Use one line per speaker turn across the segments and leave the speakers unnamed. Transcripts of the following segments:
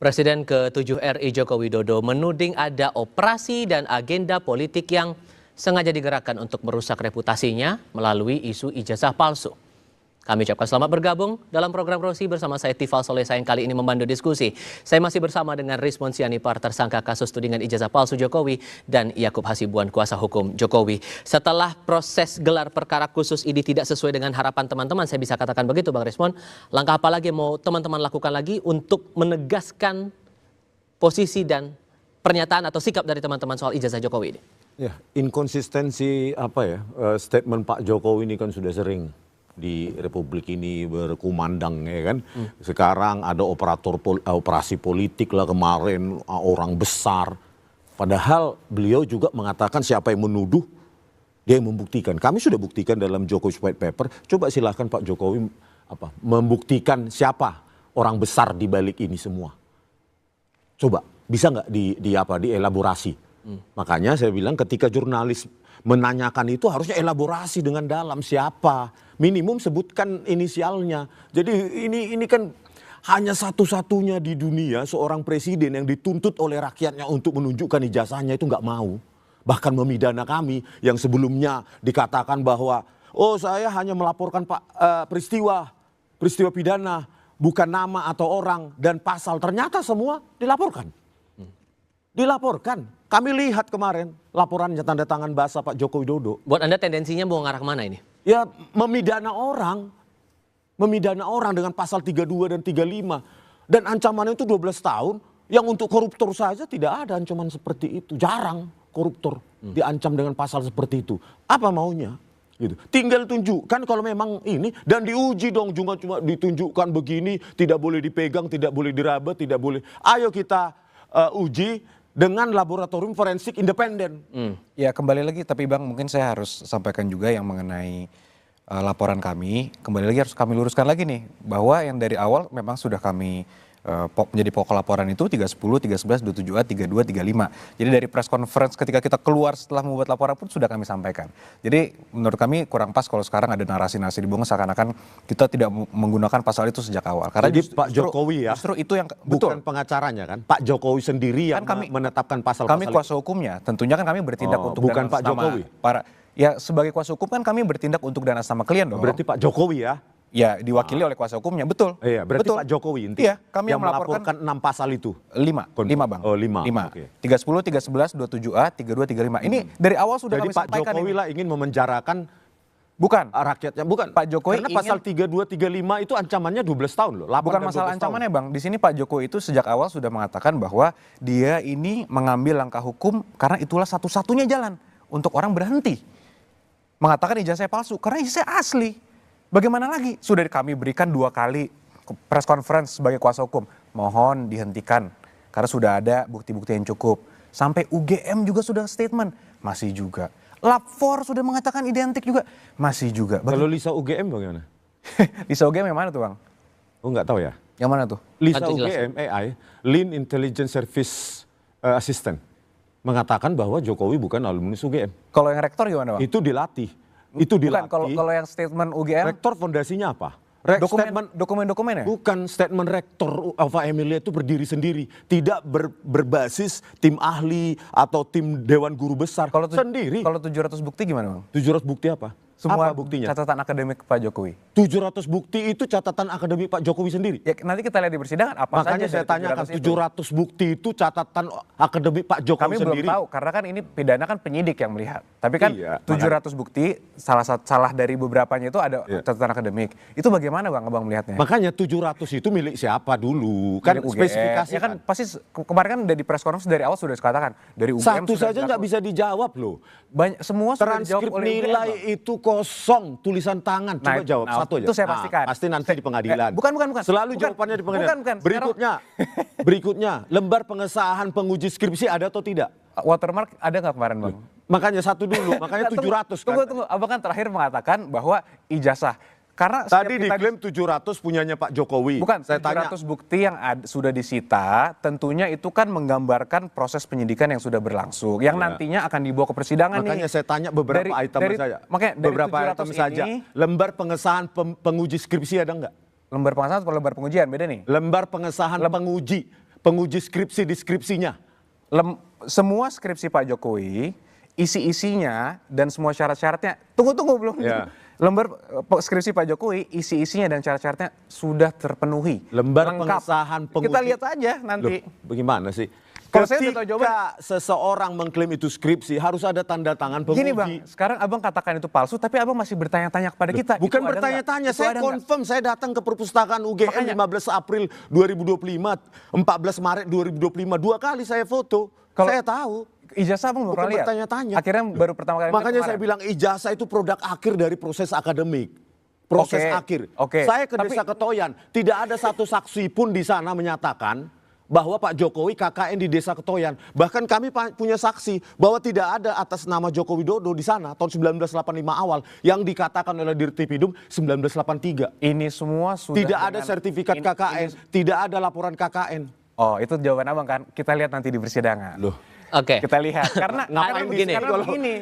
Presiden ke-7 RI Joko Widodo menuding ada operasi dan agenda politik yang sengaja digerakkan untuk merusak reputasinya melalui isu ijazah palsu. Kami ucapkan selamat bergabung dalam program Rosi bersama saya Tifal Solesa yang kali ini memandu diskusi. Saya masih bersama dengan Rismon Sianipar, tersangka kasus tudingan ijazah palsu Jokowi, dan Yakub Hasibuan, kuasa hukum Jokowi. Setelah proses gelar perkara khusus ini tidak sesuai dengan harapan teman-teman, saya bisa katakan begitu Bang Rismon, langkah apa lagi yang mau teman-teman lakukan lagi untuk menegaskan posisi dan pernyataan atau sikap dari teman-teman soal ijazah Jokowi ini?
Ya, inkonsistensi statement Pak Jokowi ini kan sudah sering di Republik ini berkumandang, ya kan. Sekarang ada operasi politik lah kemarin, orang besar. Padahal beliau juga mengatakan siapa yang menuduh, dia yang membuktikan. Kami sudah buktikan dalam Jokowi White Paper. Coba silahkan Pak Jokowi membuktikan siapa orang besar di balik ini semua. Coba bisa nggak dielaborasi? Makanya saya bilang ketika jurnalis menanyakan itu harusnya elaborasi dengan dalam siapa. Minimum sebutkan inisialnya. Jadi ini kan hanya satu-satunya di dunia seorang presiden yang dituntut oleh rakyatnya untuk menunjukkan ijazahnya itu nggak mau. Bahkan memidana kami yang sebelumnya dikatakan bahwa saya hanya melaporkan peristiwa pidana, bukan nama atau orang dan pasal. Ternyata semua dilaporkan. Dilaporkan. Kami lihat kemarin laporannya tanda tangan basah Pak Joko Widodo.
Buat Anda tendensinya mau ngarah kemana ini?
Ya memidana orang dengan pasal 32 dan 35. Dan ancamannya itu 12 tahun, yang untuk koruptor saja tidak ada ancaman seperti itu. Jarang koruptor diancam dengan pasal seperti itu. Apa maunya? Gitu. Tinggal tunjukkan kalau memang ini, dan diuji dong, cuma ditunjukkan begini, tidak boleh dipegang, tidak boleh diraba, tidak boleh. Ayo kita uji dengan laboratorium forensik independen.
Ya kembali lagi, tapi Bang mungkin saya harus sampaikan juga yang mengenai laporan kami. Kembali lagi harus kami luruskan lagi nih, bahwa yang dari awal memang sudah kami menjadi pokok laporan itu 310, 311, 27A, 32, 35. Jadi dari press conference ketika kita keluar setelah membuat laporan pun sudah kami sampaikan. Jadi menurut kami kurang pas kalau sekarang ada narasi-narasi dibangun seakan-akan kita tidak menggunakan pasal itu sejak awal. Karena
jadi Pak Jokowi ya,
justru itu yang
bukan pengacaranya kan? Pak Jokowi sendiri yang
kan
menetapkan pasal-pasal.
Kami kuasa hukumnya, tentunya kan kami bertindak untuk
bukan Pak Jokowi.
Ya sebagai kuasa hukum kan kami bertindak untuk dan atas nama klien dong.
Berarti Pak Jokowi ya?
Ya diwakili oleh kuasa hukumnya, betul.
Iya, berarti
betul.
Pak Jokowi intinya.
Iya, kami yang melaporkan
6 pasal itu.
5 Bang.
Oh 5.
5.
Okay.
310, 311, 27A, 32, 35. Ini dari awal sudah
jadi
kami sampaikan.
Jadi Pak Jokowi lah ingin memenjarakan rakyatnya. Bukan.
Pak Jokowi
karena pasal 32, 35 itu ancamannya 12 tahun loh.
Bukan masalah ancamannya Bang. Di sini Pak Jokowi itu sejak awal sudah mengatakan bahwa dia ini mengambil langkah hukum karena itulah satu-satunya jalan untuk orang berhenti mengatakan ijazah palsu. Karena ijazah asli. Bagaimana lagi? Sudah kami berikan 2 kali press conference sebagai kuasa hukum. Mohon dihentikan karena sudah ada bukti-bukti yang cukup. Sampai UGM juga sudah statement. Masih juga. Lab4 sudah mengatakan identik juga. Masih juga.
Kalau Lisa UGM bagaimana?
Lisa UGM yang mana tuh Bang?
Oh nggak tahu ya.
Yang mana tuh?
Lisa UGM AI, Lean Intelligence Service Assistant. Mengatakan bahwa Jokowi bukan alumnus UGM.
Kalau yang rektor gimana Bang?
Itu dilatih. Itu dilatih.
Bukan, kalau yang statement UGM.
Rektor fondasinya apa?
Dokumen-dokumennya?
Bukan, statement rektor Alfa Emilia itu berdiri sendiri. Tidak berbasis tim ahli atau tim Dewan Guru Besar. Sendiri.
Kalau 700 bukti gimana Bang?
700 bukti apa?
Semua
apa buktinya?
Catatan akademik Pak Jokowi.
700 bukti itu catatan akademik Pak Jokowi sendiri.
Ya nanti kita lihat di persidangan apa
makanya
saja.
Makanya saya tanyakan 700 bukti itu catatan akademik Pak Jokowi
kami
sendiri.
Kami belum tahu karena kan ini pidana kan penyidik yang melihat. Tapi kan
iya,
700 bukti salah dari beberapanya itu ada catatan akademik. Itu bagaimana Bang Abang melihatnya?
Makanya 700 itu milik siapa dulu? Kan spesifikasi
ya kan pasti kemarin kan dari press conference dari awal sudah dikatakan dari UGM.
Satu saja nggak bisa dijawab loh.
Banyak semua sudah dijawab oleh UGM.
Nilai itu kosong. Tulisan tangan, coba jawab satu aja.
Itu saya pastikan.
Pasti nanti di pengadilan.
Bukan.
Selalu jawabannya di pengadilan.
Bukan.
Berikutnya, lembar pengesahan penguji skripsi ada atau tidak?
Watermark ada nggak kemarin Bang?
Makanya satu dulu, makanya 700 kan.
Tunggu, Abang kan terakhir mengatakan bahwa ijazah. Karena
tadi diklaim 700 punyanya Pak Jokowi.
Bukan, saya 700 tanya. Bukti yang sudah disita, tentunya itu kan menggambarkan proses penyidikan yang sudah berlangsung. Yang nantinya akan dibawa ke persidangan.
Makanya saya tanya beberapa item saja. Beberapa item saja. Lembar pengesahan penguji skripsi ada nggak?
Lembar pengesahan atau lembar pengujian? Beda nih.
Lembar pengesahan penguji. penguji skripsi di skripsinya.
Semua skripsi Pak Jokowi, isi-isinya dan semua syarat-syaratnya, tunggu belum.
Ya.
Lembar skripsi Pak Jokowi, isi-isinya dan syarat-syaratnya sudah terpenuhi.
Lembar
Lengkap.
pengesahan penguji.
Kita lihat aja nanti.
Loh, bagaimana sih?
Kalau saya udah tahu jawaban.
Ketika seseorang mengklaim itu skripsi, harus ada tanda tangan penguji.
Gini Bang, sekarang Abang katakan itu palsu, tapi Abang masih bertanya-tanya kepada kita.
Bukan
itu ada
bertanya-tanya,
nggak? Itu
saya
ada nggak?
confirm, saya datang ke perpustakaan UGM
Makanya.
15 April 2025, 14 Maret 2025, 2 kali saya foto. Saya tahu.
Ijazah Abang belum
Bukan
pernah lihat?
bertanya-tanya.
Akhirnya baru pertama kali.
Makanya
kemarin.
saya bilang ijazah itu produk akhir dari proses akademik. Proses
Oke,
akhir.
oke.
Saya ke Desa Ketoyan, tidak ada satu saksi pun di sana menyatakan bahwa Pak Jokowi KKN di Desa Ketoyan. Bahkan kami punya saksi bahwa tidak ada atas nama Joko Widodo di sana tahun 1985 awal yang dikatakan oleh Dirtipidum 1983.
Ini semua sudah
Tidak ada
dengan-
sertifikat KKN, tidak ada laporan KKN.
Oh, itu jawaban Abang kan? Kita lihat nanti di persidangan.
Loh.
Oke.
Kita lihat. Karena
Ngapain
begini?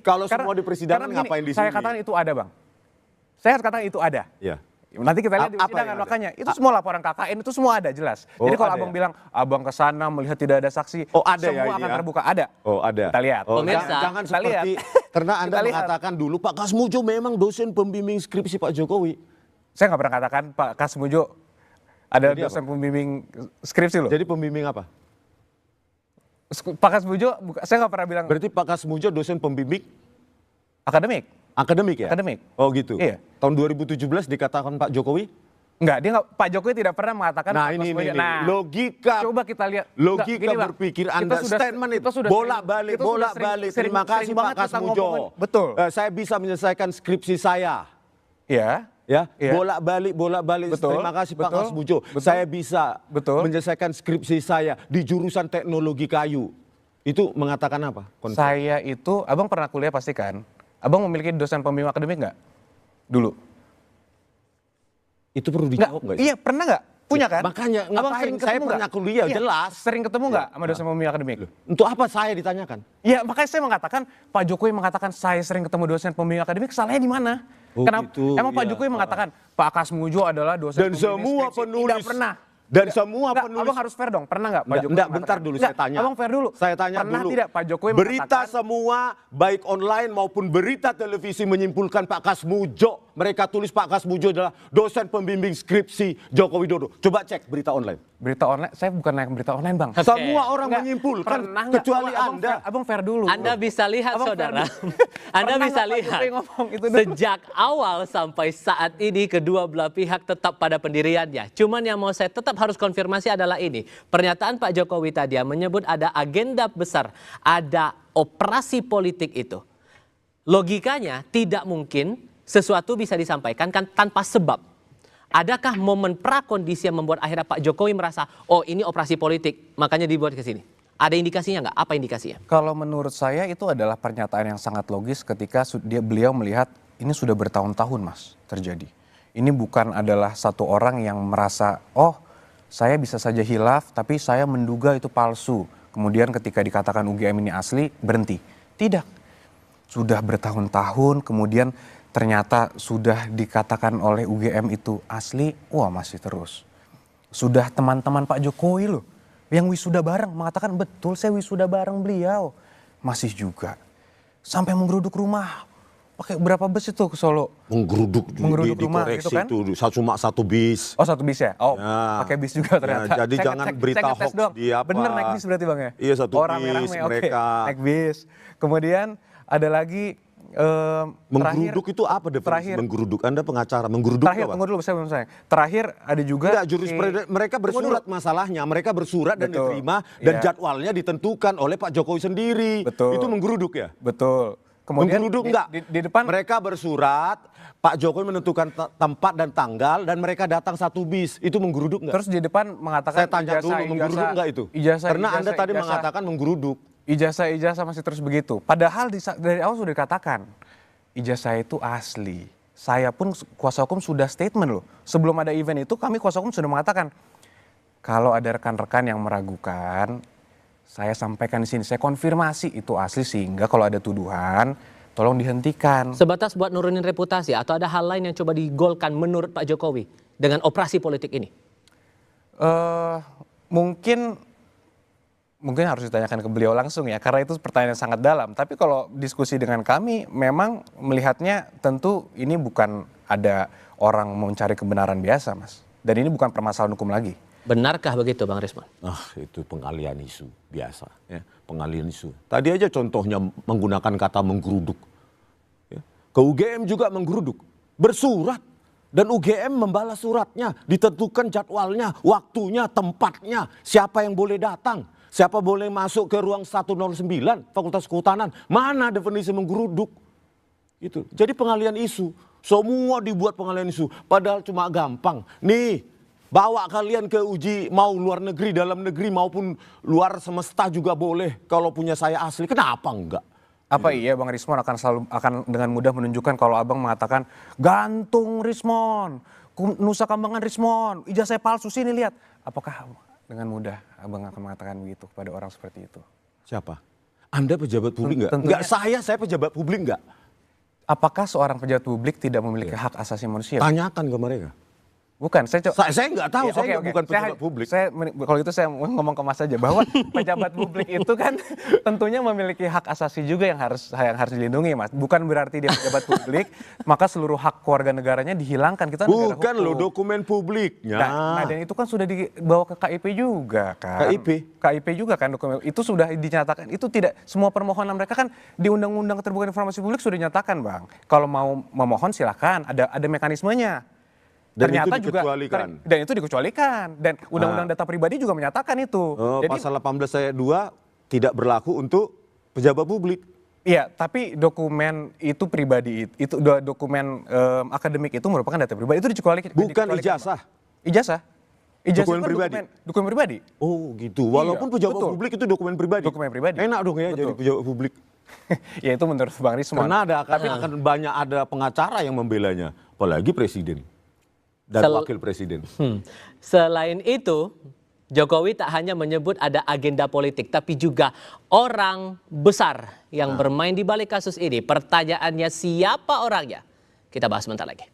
Kalau semua di persidangan
karena begini,
ngapain di
Saya
sini?
katakan itu ada Bang. Saya katakan itu ada.
Ya.
Nanti kita lihat di
Apa
persidangan
yang ada?
makanya. Itu semua laporan KKN itu semua ada jelas.
Oh,
Jadi kalau
ada
Abang
ya?
bilang Abang ke sana melihat tidak ada saksi,
Oh, ada ya
semua
ini
akan
ya?
terbuka. Ada.
Oh ada.
Kita lihat.
Oh,
Pemirsa,
jangan
kita
seperti
lihat.
karena Anda
Kita lihat.
mengatakan dulu Pak Kasmujo memang dosen pembimbing skripsi Pak Jokowi.
Saya nggak pernah katakan Pak Kasmujo adalah
Jadi
dosen pembimbing skripsi loh.
Jadi pembimbing apa?
Pak Kasmujo, saya nggak pernah bilang
Berarti Pak Kasmujo dosen pembimbing
akademik.
akademik ya?
Akademik.
Oh gitu.
Iya.
Tahun 2017 dikatakan Pak Jokowi.
Enggak, dia nggak. Pak Jokowi tidak pernah mengatakan.
Nah
Pak
ini
Kasmujo.
logika.
Coba kita lihat.
Logika
Enggak, gini, Bang.
berpikir
Kita
Anda
sudah-
statement
kita
itu
sudah
bolak-balik,
kita sudah
bolak-balik.
sering-
Terima kasih
sering
Pak
banget kita
Kasmujo.
ngomongin. Betul.
Saya bisa menyelesaikan skripsi saya.
Ya.
Ya,
Iya.
bolak-balik.
Betul,
Terima kasih Pak
betul,
Kasmujo.
betul.
Saya bisa
Betul.
menyelesaikan skripsi saya di jurusan teknologi kayu. Itu mengatakan apa?
Saya itu, Abang pernah kuliah pasti kan? Abang memiliki dosen pembimbing akademik nggak? Dulu.
Itu perlu
Nggak?
dijawab nggak?
Iya, pernah nggak? Punya kan?
Makanya,
Abang
ngapain?
sering
Saya
ketemu
pernah
nggak?
kuliah,
Iya,
jelas.
Sering ketemu nggak sama dosen pembimbing akademik?
Untuk apa saya ditanyakan?
Ya makanya saya mengatakan Pak Jokowi mengatakan saya sering ketemu dosen pembimbing akademik, salahnya di mana?
Oh,
Kenapa?
gitu,
Emang Pak
iya.
Jokowi mengatakan Pak Kasmujo adalah dosen
Dan
pembimbing
semua
skripsi.
penulis.
Tidak pernah.
Dan semua
Nggak,
penulis.
Abang harus fair dong. Pernah nggak Pak Jokowi
Enggak,
mengatakan?
bentar dulu
Nggak,
saya tanya.
Abang fair dulu.
Saya tanya
Pernah
dulu.
tidak Pak Jokowi
berita
mengatakan
semua baik online maupun berita televisi menyimpulkan Pak Kasmujo. Mereka tulis Pak Kasmujo adalah dosen pembimbing skripsi Joko Widodo. Coba cek berita online.
berita online? Saya bukan naik berita online Bang.
Oke.
Semua orang
Nggak,
menyimpulkan
pernah nggak?
kecuali
Abang
Anda.
Abang fair dulu.
Anda bisa lihat
Abang
saudara,
fair
Anda
Pernah
bisa
nggak Pak
lihat
Jokowi ngomong itu dulu?
sejak awal sampai saat ini kedua belah pihak tetap pada pendiriannya. Cuman yang mau saya tetap harus konfirmasi adalah ini. Pernyataan Pak Jokowi tadi yang menyebut ada agenda besar, ada operasi politik itu. Logikanya tidak mungkin sesuatu bisa disampaikan kan tanpa sebab. Adakah momen prakondisi yang membuat akhirnya Pak Jokowi merasa, oh ini operasi politik, makanya dibuat ke sini? Ada indikasinya nggak? Apa indikasinya?
Kalau menurut saya itu adalah pernyataan yang sangat logis ketika beliau melihat ini sudah bertahun-tahun Mas terjadi. Ini bukan adalah satu orang yang merasa, oh saya bisa saja hilaf tapi saya menduga itu palsu. Kemudian ketika dikatakan UGM ini asli, berhenti. Tidak. Sudah bertahun-tahun kemudian ternyata sudah dikatakan oleh UGM itu asli, wah masih terus. Sudah teman-teman Pak Jokowi loh, yang wisuda bareng mengatakan betul saya wisuda bareng beliau. Masih juga. Sampai menggeruduk rumah. Pakai berapa bus itu ke Solo?
Menggeruduk
Rumah gitu
dikoreksi
kan?
itu cuma satu bis.
Oh satu bis ya? Oh
Ya.
pakai bis juga ternyata.
Ya, jadi
Saya
jangan
ngecek-
berita
saya ngetes
hoax
doang.
di apa.
Bener naik bis berarti Bang ya?
Iya, satu
Oh,
bis
rame-rame, oke.
mereka.
Naik bis. Kemudian ada lagi
Menggeruduk itu apa definisi
terakhir.
menggeruduk? Anda pengacara, menggeruduk
Terakhir,
apa?
tunggu dulu saya belum selesai. Terakhir ada juga
Enggak, jurisprudensi mereka
Tunggu
bersurat
dulu.
masalahnya, mereka bersurat dan
Betul.
diterima dan
Iya.
jadwalnya ditentukan oleh Pak Jokowi sendiri.
Betul.
Itu menggeruduk ya?
Betul. Kemudian
Menggeruduk
di,
enggak?
di depan
Mereka bersurat, Pak Jokowi menentukan tempat dan tanggal dan mereka datang satu bis. Itu menggeruduk enggak?
terus di depan mengatakan
Saya tanya dulu, menggeruduk enggak itu? Karena Anda tadi mengatakan menggeruduk.
Ijazah masih terus begitu. Padahal dari awal sudah dikatakan ijazah itu asli. Saya pun kuasa hukum sudah statement loh. Sebelum ada event itu kami kuasa hukum sudah mengatakan kalau ada rekan-rekan yang meragukan, saya sampaikan di sini, saya konfirmasi itu asli sehingga kalau ada tuduhan tolong dihentikan.
Sebatas buat nurunin reputasi atau ada hal lain yang coba digolkan menurut Pak Jokowi dengan operasi politik ini?
Mungkin Mungkin harus ditanyakan ke beliau langsung ya, karena itu pertanyaan yang sangat dalam. Tapi kalau diskusi dengan kami, memang melihatnya tentu ini bukan ada orang mencari kebenaran biasa, Mas. Dan ini bukan permasalahan hukum lagi.
Benarkah begitu, Bang Rismon?
Itu pengalian isu biasa, ya, pengalian isu. Tadi aja contohnya menggunakan kata menggeruduk. Ya. Ke UGM juga menggeruduk, bersurat. Dan UGM membalas suratnya, ditentukan jadwalnya, waktunya, tempatnya, siapa yang boleh datang, siapa boleh masuk ke ruang 109 Fakultas Kehutanan. Mana definisi menggeruduk? Itu. Jadi pengalian isu, semua dibuat pengalian isu, padahal cuma gampang. Nih, bawa kalian ke uji mau luar negeri, dalam negeri maupun luar semesta juga boleh kalau punya saya asli. Kenapa enggak?
Apa iya Bang Rismon akan dengan mudah menunjukkan kalau Abang mengatakan gantung Rismon, Nusa Kambangan Rismon, ijazah palsu sini lihat. Apakah dengan mudah Abang akan mengatakan begitu kepada orang seperti itu?
Siapa? Anda pejabat publik enggak?
Tentunya.
Enggak, saya pejabat publik enggak?
Apakah seorang pejabat publik tidak memiliki hak asasi manusia?
Tanyakan ke mereka.
Bukan, saya
Saya nggak tahu,
Ya,
saya
oke.
bukan pejabat publik.
Kalau itu saya ngomong ke Mas saja bahwa pejabat publik itu kan tentunya memiliki hak asasi juga yang harus dilindungi, Mas. Bukan berarti dia pejabat publik maka seluruh hak keluarga negaranya dihilangkan. Kita negara
Bukan
hukum.
loh dokumen publiknya.
Nah, dan itu kan sudah dibawa ke KIP juga kan. KIP juga kan dokumen itu sudah dinyatakan. Itu tidak semua permohonan mereka kan di Undang-Undang Keterbukaan Informasi Publik sudah dinyatakan, Bang. Kalau mau memohon silakan, ada mekanismenya.
Dan
Ternyata
itu dikecualikan.
dan itu dikecualikan dan Undang-Undang Data Pribadi juga menyatakan itu. Jadi
Pasal 18 ayat 2 tidak berlaku untuk pejabat publik.
iya, tapi dokumen itu pribadi itu dokumen akademik itu merupakan data pribadi itu dikecualikan.
Bukan ijazah.
Ijazah.
Dokumen
itu kan
pribadi.
Dokumen pribadi.
Oh gitu. Walaupun pejabat
betul.
publik itu dokumen pribadi.
Dokumen pribadi.
Enak dong ya jadi
Betul.
pejabat publik.
Ya itu menurut Bang Rismon.
Karena akan banyak ada pengacara yang membelanya, apalagi presiden dan wakil presiden.
Selain itu, Jokowi tak hanya menyebut ada agenda politik, tapi juga orang besar yang bermain di balik kasus ini. Pertanyaannya siapa orangnya? Kita bahas sebentar lagi.